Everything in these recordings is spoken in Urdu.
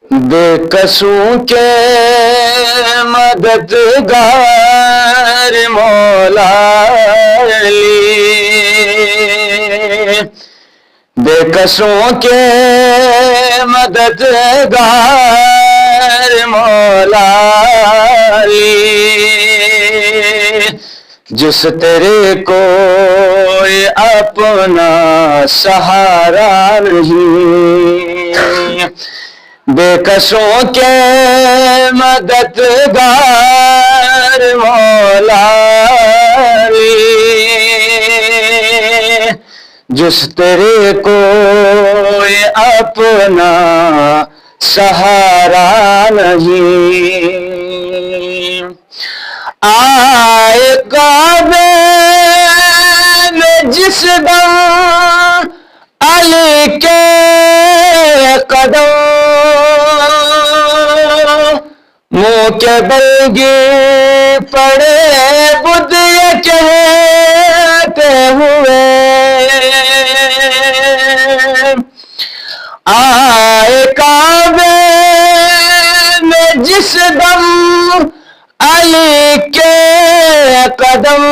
بے کسوں کے مددگار مولا علی، بے کسوں کے مددگار مولا علی، جس تیرے کوئی اپنا سہارا نہیں، بے کسوں کے مددگار مولا علی، جس تیرے کوئی اپنا سہارا نہیں، آئے کعبے میں جس دم علی کے قدم، منہ کے بل گر پڑے بدھ یہ کہتے ہوئے، آئے کعبے میں جس دم علی کے قدم،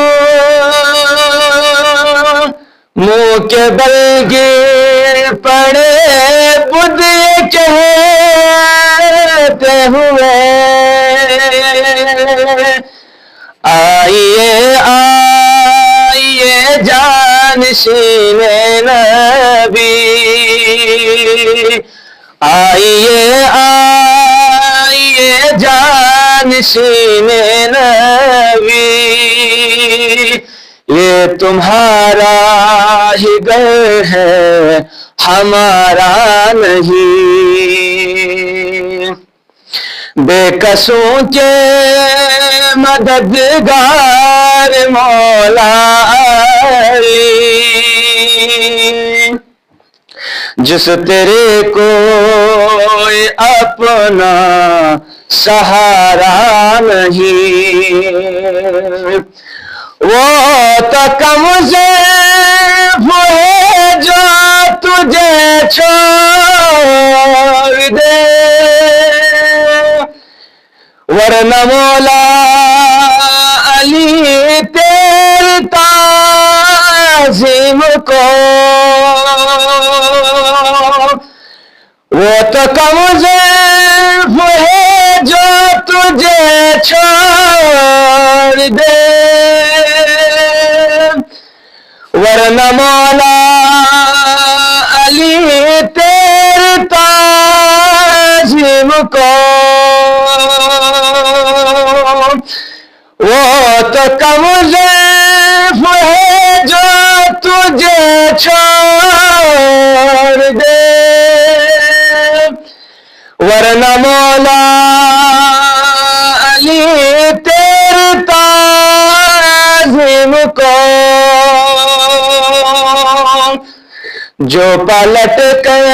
منہ کے بل گر پڑے بدھ یہ کہتے ہوئے، آئیے آئیے جانشین نبی، آئیے آئیے جانشین نبی، یہ تمہارا ہی گھر ہے ہمارا نہیں، بے کسوں کے مددگار مولا علی، جس تیرے کوئی اپنا سہارا نہیں، وہ تو کم ضعیف ہے جو تجھے چھوڑ دے، ورنہ مولا علی تیری تعظیم کو، وہ تو کم ضعیف ہے جو تجھے چھوڑ دے، ورنہ مولا علی تیری تعظیم کو، وہ تو کم ضعیف ہے جو تجھے چھوڑ دے، ورنہ مولا علی تیری تعظیم کو، جو پلٹ کر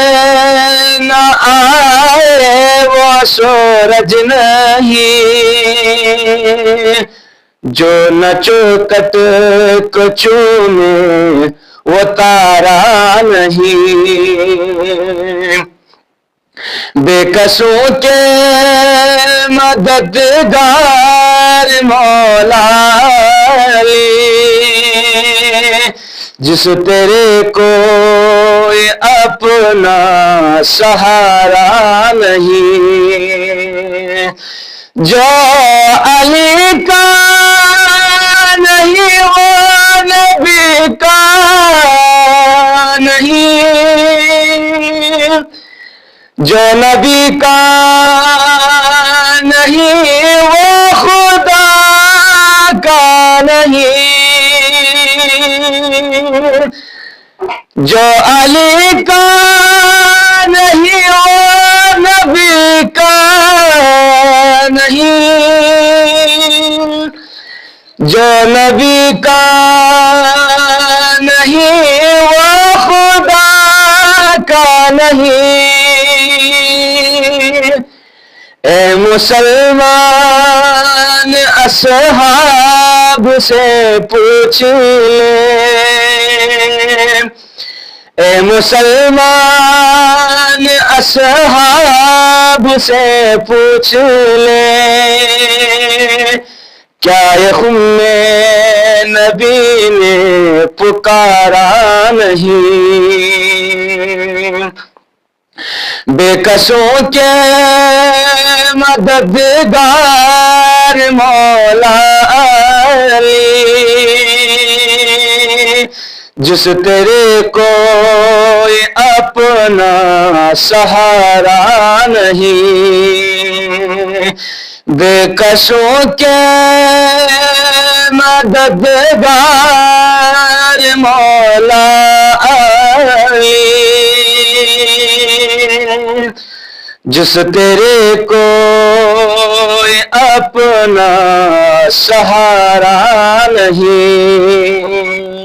نہ آئے وہ سورج نہیں، جو نہ چوکٹ کو چومے وہ تارا نہیں، بے کسوں کے مددگار مولا علی، جس تیرے کوئی اپنا سہارا نہیں، جو علی کا نہیں وہ نبی کا نہیں، جو نبی کا نہیں وہ خدا کا نہیں، جو علی کا نہیں وہ نبی کا نہیں، جو نبی کا نہیں وہ خدا کا نہیں، اے مسلمان اصحاب سے پوچھ لے، اے مسلمان اصحاب سے پوچھ لے کیا یہ خم نبی نے پکارا نہیں بے کسوں کے مددگار مولا علی جس تیرے کوئی اپنا سہارا نہیں بے کسوں کے مددگار مولا علی جس تیرے کوئی اپنا سہارا نہیں